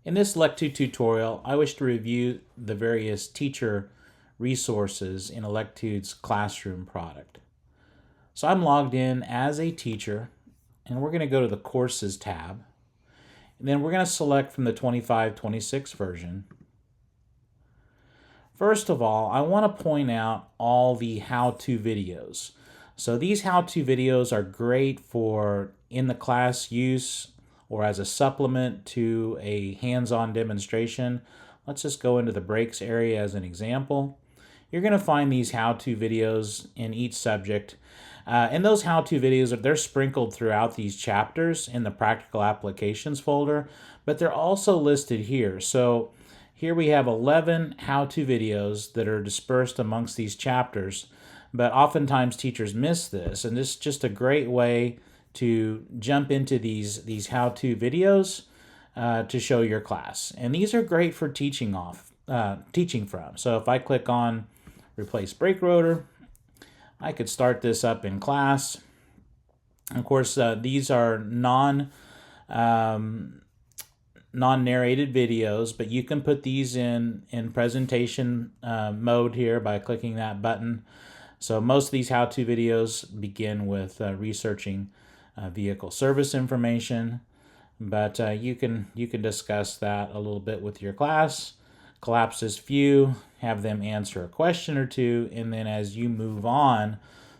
In this Electude tutorial, I wish to review the various teacher resources in Electude's Classroom product. So I'm logged in as a teacher, and we're going to go to the Courses tab. And then we're going to select from the 25-26 version. First of all, I want to point out all the how-to videos. So these how-to videos are great for in-the-class use or as a supplement to a hands-on demonstration. Let's just go into the breaks area as an example. You're going to find these how-to videos in each subject. And those how-to videos, they're sprinkled throughout these chapters in the practical applications folder, but they're also listed here. So here we have 11 how-to videos that are dispersed amongst these chapters, but oftentimes teachers miss this, and this is just a great way to jump into these how-to videos to show your class. And these are great for teaching from. So if I click on Replace Brake Rotor, I could start this up in class. Of course, these are non-narrated videos, but you can put these in presentation mode here by clicking that button. So most of these how-to videos begin with researching vehicle service information, but you can discuss that a little bit with your class. Collapse this view, have them answer a question or two, and then as you move on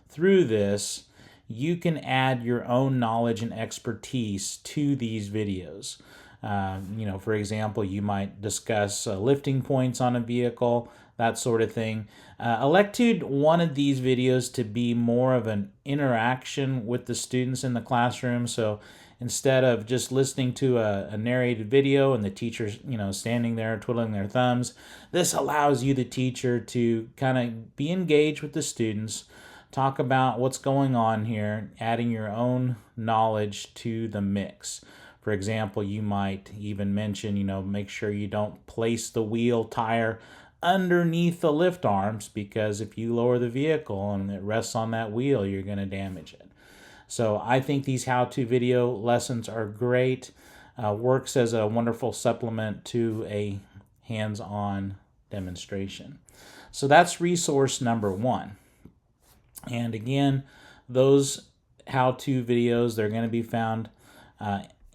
through this, you can add your own knowledge and expertise to these videos. For example, you might discuss lifting points on a vehicle, that sort of thing. Electude wanted these videos to be more of an interaction with the students in the classroom. So instead of just listening to a narrated video and the teachers, standing there twiddling their thumbs, this allows you, the teacher, to kind of be engaged with the students, talk about what's going on here, adding your own knowledge to the mix. For example, you might even mention, make sure you don't place the wheel tire underneath the lift arms, because if you lower the vehicle and it rests on that wheel, you're going to damage it. So I think these how-to video lessons are great. Works as a wonderful supplement to a hands-on demonstration. So that's resource number one. And again, those how-to videos, they're going to be found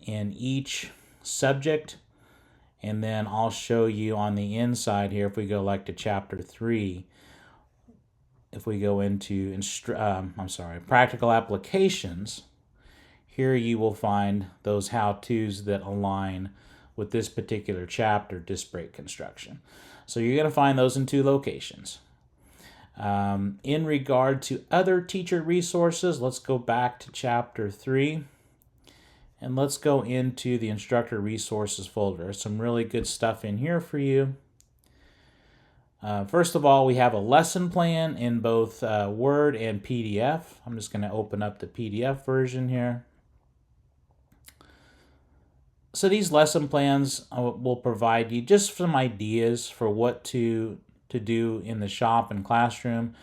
in each subject. And then I'll show you on the inside here, if we go like to chapter 3, if we go into practical applications, here you will find those how-tos that align with this particular chapter, disc brake construction. So you're going to find those in 2 locations. In regard to other teacher resources, let's go back to chapter 3. And let's go into the instructor resources folder. There's some really good stuff in here for you. First of all, we have a lesson plan in both Word and PDF. I'm just going to open up the PDF version here. So these lesson plans will provide you just some ideas for what to do in the shop and classroom.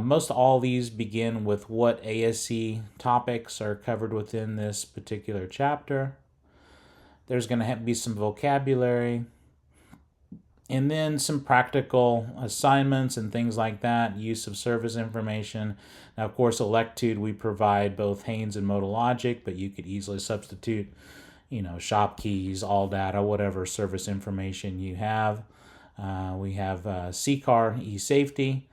Most all these begin with what ASC topics are covered within this particular chapter. There's going to be some vocabulary, and then some practical assignments and things like that, use of service information. Now, of course, Electude, we provide both Haynes and Motologic, but you could easily substitute, shop keys, all data, whatever service information you have. We have CCAR, e-safety,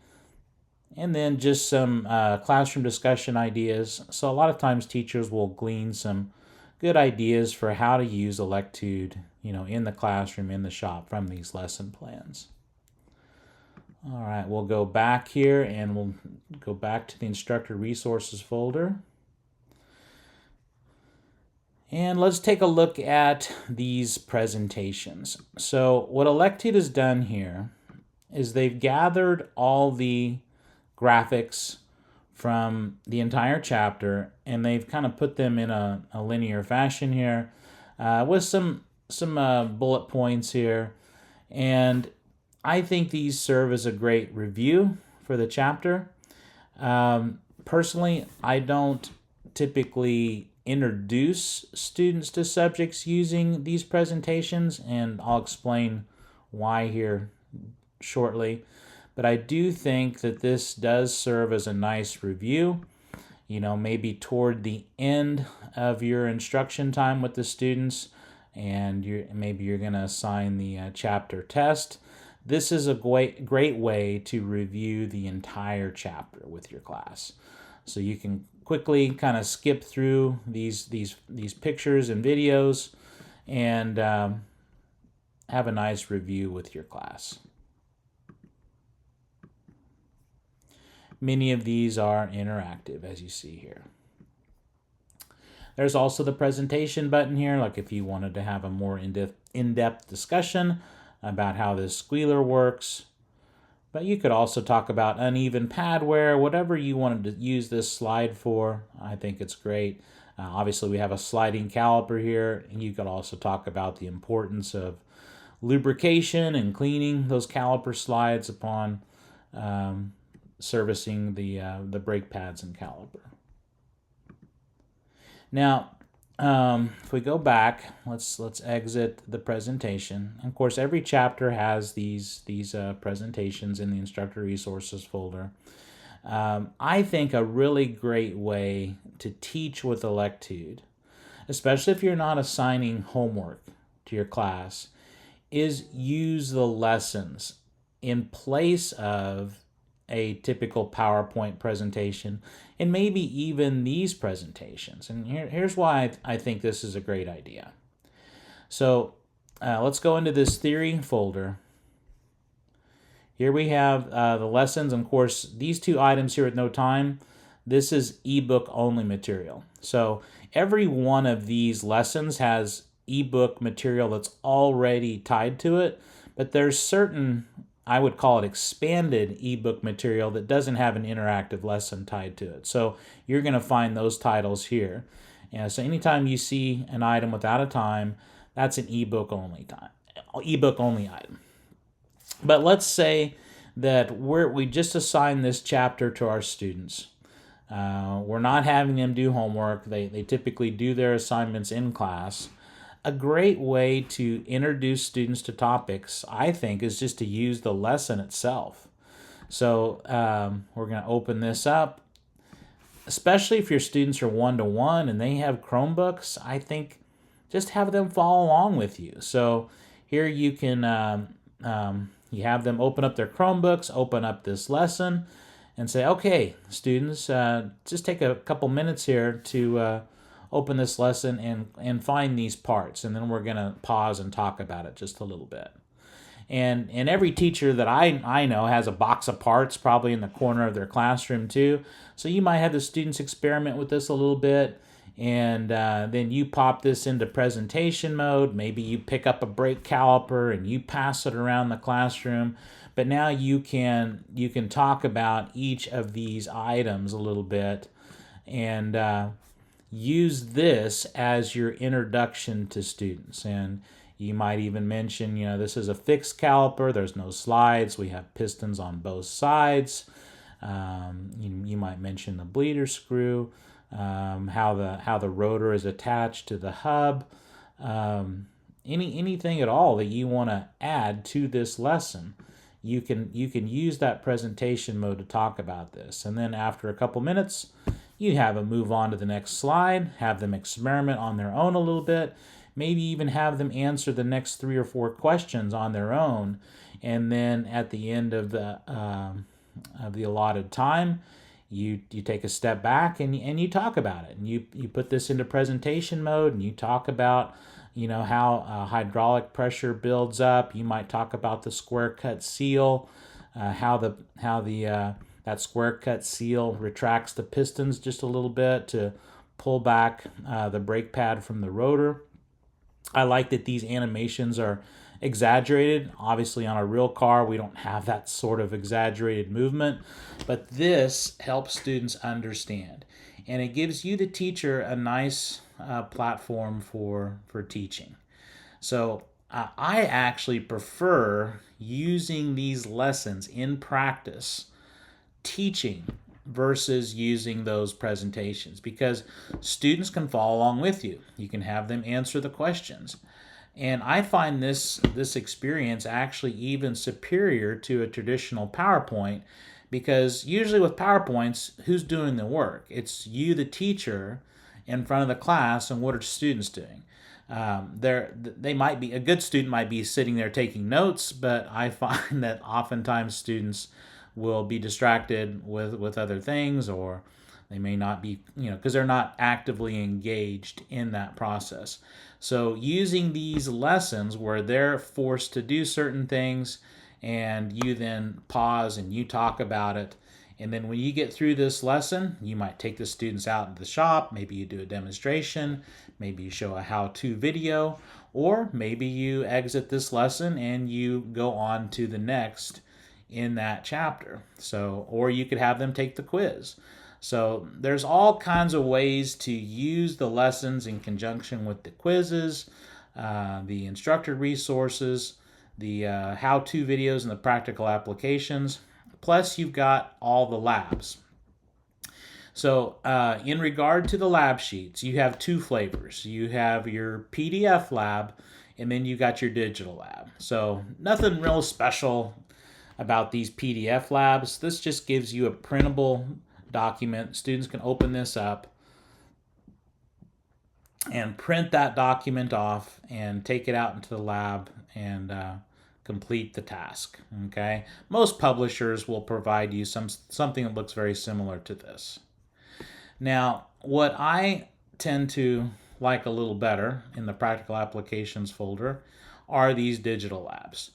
and then just some classroom discussion ideas. So a lot of times teachers will glean some good ideas for how to use Electude, in the classroom, in the shop, from these lesson plans. All right, we'll go back here and we'll go back to the instructor resources folder. And let's take a look at these presentations. So what Electude has done here is they've gathered all the graphics from the entire chapter, and they've kind of put them in a linear fashion here with some bullet points here. And I think these serve as a great review for the chapter. Personally, I don't typically introduce students to subjects using these presentations, and I'll explain why here shortly. But I do think that this does serve as a nice review. Maybe toward the end of your instruction time with the students, and maybe you're going to assign the chapter test. This is a great way to review the entire chapter with your class. So you can quickly kind of skip through these pictures and videos and have a nice review with your class. Many of these are interactive, as you see here. There's also the presentation button here, like if you wanted to have a more in-depth discussion about how this squealer works. But you could also talk about uneven pad wear, whatever you wanted to use this slide for. I think it's great. Obviously, we have a sliding caliper here, and you could also talk about the importance of lubrication and cleaning those caliper slides upon servicing the brake pads and caliper. Now, if we go back, let's exit the presentation. Of course, every chapter has these presentations in the instructor resources folder. I think a really great way to teach with Electude, especially if you're not assigning homework to your class, is use the lessons in place of a typical PowerPoint presentation, and maybe even these presentations. And here's why I think this is a great idea. So let's go into this theory folder. Here we have the lessons. And of course, these two items here at no time, this is ebook only material. So every one of these lessons has ebook material that's already tied to it, but there's certain, I would call it expanded ebook material that doesn't have an interactive lesson tied to it. So you're going to find those titles here. And so anytime you see an item without a time, that's an ebook only item. But let's say that we just assign this chapter to our students. We're not having them do homework. They typically do their assignments in class. A great way to introduce students to topics, I think, is just to use the lesson itself. So we're going to open this up. Especially if your students are one-to-one and they have Chromebooks, I think just have them follow along with you. So here you can you have them open up their Chromebooks, open up this lesson, and say, okay, students, just take a couple minutes here to open this lesson and find these parts, and then we're going to pause and talk about it just a little bit. And every teacher that I know has a box of parts probably in the corner of their classroom too. So you might have the students experiment with this a little bit, and then you pop this into presentation mode. Maybe you pick up a brake caliper and you pass it around the classroom. But now you can talk about each of these items a little bit and use this as your introduction to students. And you might even mention, this is a fixed caliper. There's no slides. We have pistons on both sides. You might mention the bleeder screw, how the rotor is attached to the hub. Anything at all that you want to add to this lesson, you can use that presentation mode to talk about this. And then after a couple minutes, you have them move on to the next slide, have them experiment on their own a little bit, maybe even have them answer the next 3 or 4 questions on their own. And then at the end of the allotted time, you take a step back and you talk about it. And you put this into presentation mode and you talk about how hydraulic pressure builds up. You might talk about the square cut seal, how that square cut seal retracts the pistons just a little bit to pull back the brake pad from the rotor. I like that these animations are exaggerated. Obviously on a real car we don't have that sort of exaggerated movement, but this helps students understand, and it gives you, the teacher, a nice platform for teaching. So I actually prefer using these lessons in practice, teaching versus using those presentations, because students can follow along with you. You can have them answer the questions. And I find this experience actually even superior to a traditional PowerPoint, because usually with PowerPoints, who's doing the work? It's you, the teacher, in front of the class, and what are students doing? They might be, a good student might be sitting there taking notes, but I find that oftentimes students will be distracted with other things, or they may not be, because they're not actively engaged in that process. So using these lessons where they're forced to do certain things, and you then pause and you talk about it. And then when you get through this lesson, you might take the students out into the shop. Maybe you do a demonstration. Maybe you show a how-to video. Or maybe you exit this lesson and you go on to the next in that chapter. So, or you could have them take the quiz. So there's all kinds of ways to use the lessons in conjunction with the quizzes, the instructor resources, the how-to videos, and the practical applications. Plus, you've got all the labs. So in regard to the lab sheets, you have two flavors. You have your PDF lab, and then you got your digital lab. So nothing real special about these PDF labs. This just gives you a printable document. Students can open this up and print that document off and take it out into the lab and complete the task. Okay, most publishers will provide you something that looks very similar to this. Now, what I tend to like a little better in the practical applications folder are these digital labs.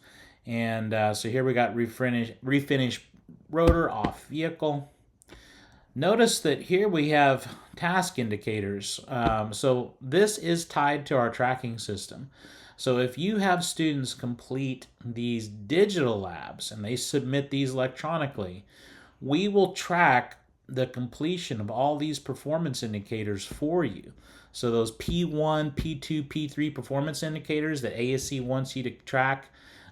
And so here we got refinish rotor off vehicle. Notice that here we have task indicators. So this is tied to our tracking system. So if you have students complete these digital labs and they submit these electronically, we will track the completion of all these performance indicators for you. So those P1, P2, P3 performance indicators that ASC wants you to track,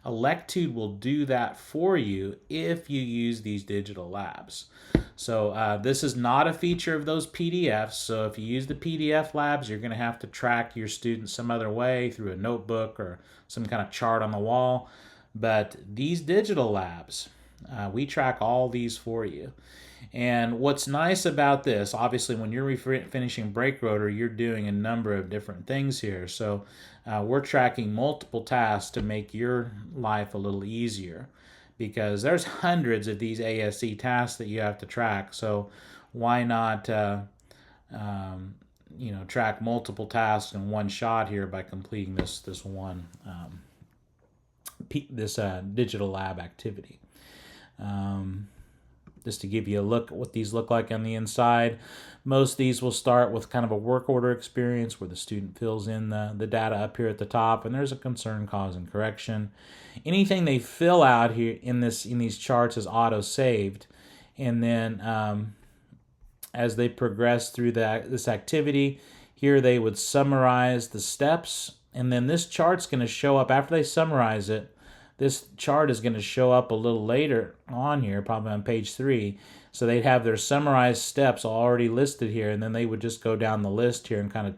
Electude will do that for you if you use these digital labs. So this is not a feature of those PDFs. So if you use the PDF labs, you're going to have to track your students some other way through a notebook or some kind of chart on the wall. But these digital labs, we track all these for you. And what's nice about this, obviously when you're finishing brake rotor, you're doing a number of different things here. So we're tracking multiple tasks to make your life a little easier, because there's hundreds of these ASC tasks that you have to track. So why not track multiple tasks in one shot here by completing this one digital lab activity. Just to give you a look at what these look like on the inside. Most of these will start with kind of a work order experience where the student fills in the data up here at the top, and there's a concern, cause, and correction. Anything they fill out here in these charts is auto-saved, and then as they progress through this activity, here they would summarize the steps, and then this chart's going to show up after they summarize it. This chart is going to show up a little later on here, probably on page 3. So they'd have their summarized steps already listed here, and then they would just go down the list here and kind of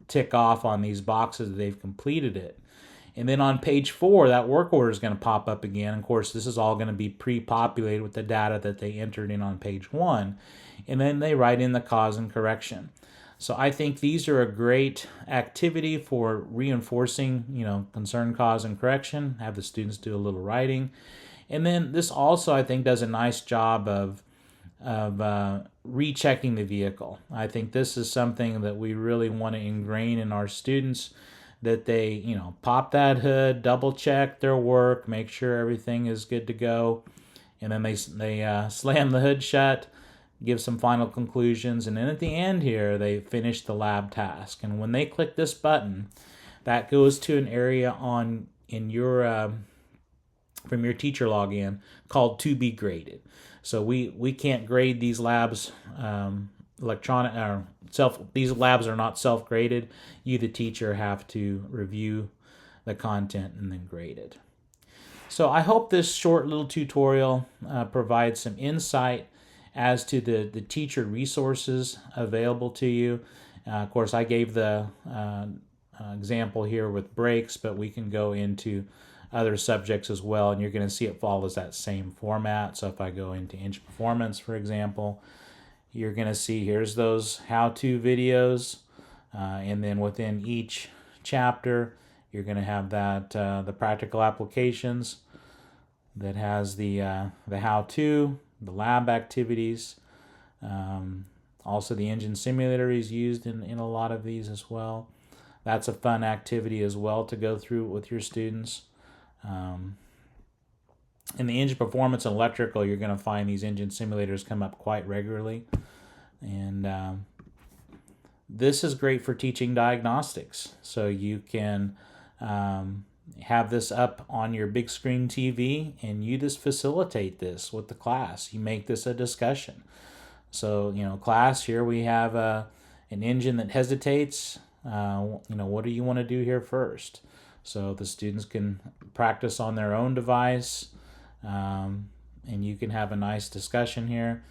tick off on these boxes that they've completed it. And then on page 4, that work order is going to pop up again. Of course, this is all going to be pre-populated with the data that they entered in on page 1. And then they write in the cause and correction. So I think these are a great activity for reinforcing, concern, cause, and correction. Have the students do a little writing. And then this also, I think, does a nice job of rechecking the vehicle. I think this is something that we really want to ingrain in our students, that they, pop that hood, double check their work, make sure everything is good to go. And then they slam the hood shut, give some final conclusions, and then at the end here they finish the lab task. And when they click this button, that goes to an area in your from your teacher login called to be graded. So we can't grade these labs these labs are not self-graded. You, the teacher, have to review the content and then grade it. So I hope this short little tutorial provides some insight As to the teacher resources available to you, of course, I gave the example here with breaks, but we can go into other subjects as well, and you're going to see it follows that same format. So if I go into Inch Performance, for example, you're going to see here's those how-to videos, and then within each chapter, you're going to have that the practical applications that has the how-to, the lab activities. Also, the engine simulator is used in a lot of these as well. That's a fun activity as well to go through with your students. In the engine performance and electrical, you're going to find these engine simulators come up quite regularly. And this is great for teaching diagnostics. So you can have this up on your big screen TV, and you just facilitate this with the class. You make this a discussion. So, class, here we have an engine that hesitates. What do you want to do here first? So the students can practice on their own device, and you can have a nice discussion here.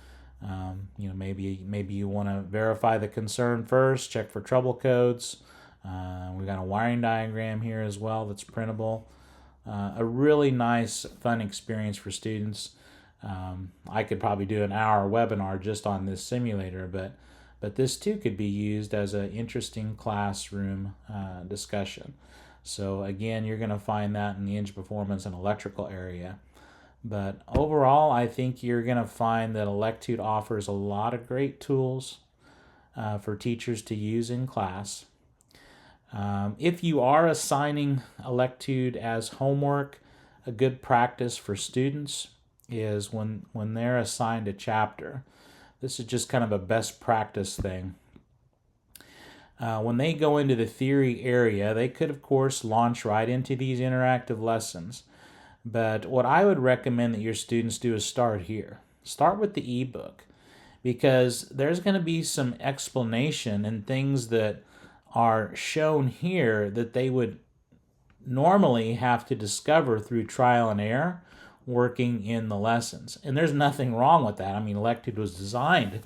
Maybe you want to verify the concern first, check for trouble codes. We've got a wiring diagram here as well that's printable. A really nice, fun experience for students. I could probably do an hour webinar just on this simulator, but this too could be used as an interesting classroom discussion. So again, you're going to find that in the engine performance and electrical area. But overall, I think you're going to find that Electude offers a lot of great tools for teachers to use in class. If you are assigning Electude as homework, a good practice for students is when they're assigned a chapter. This is just kind of a best practice thing. When they go into the theory area, they could, of course, launch right into these interactive lessons. But what I would recommend that your students do is start here. Start with the ebook, because there's going to be some explanation and things that are shown here that they would normally have to discover through trial and error working in the lessons. And there's nothing wrong with that. I mean, Electude was designed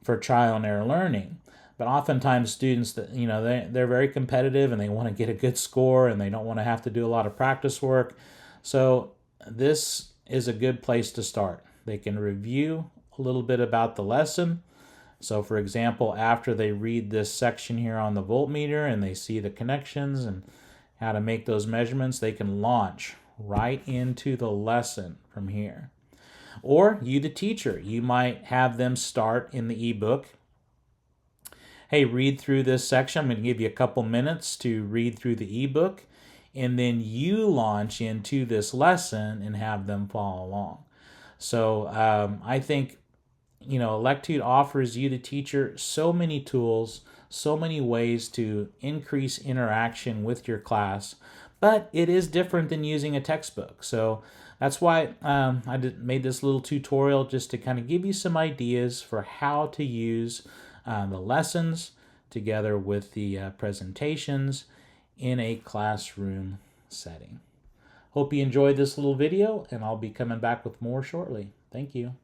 for trial and error learning. But oftentimes students that they're very competitive and they want to get a good score and they don't want to have to do a lot of practice work. So this is a good place to start. They can review a little bit about the lesson. So for example, after they read this section here on the voltmeter and they see the connections and how to make those measurements, they can launch right into the lesson from here. Or you, the teacher, you might have them start in the ebook. Hey, read through this section. I'm going to give you a couple minutes to read through the ebook, and then you launch into this lesson and have them follow along. So I think Electude offers you, the teacher, so many tools, so many ways to increase interaction with your class, but it is different than using a textbook. So that's why I made this little tutorial, just to kind of give you some ideas for how to use the lessons together with the presentations in a classroom setting. Hope you enjoyed this little video, and I'll be coming back with more shortly. Thank you.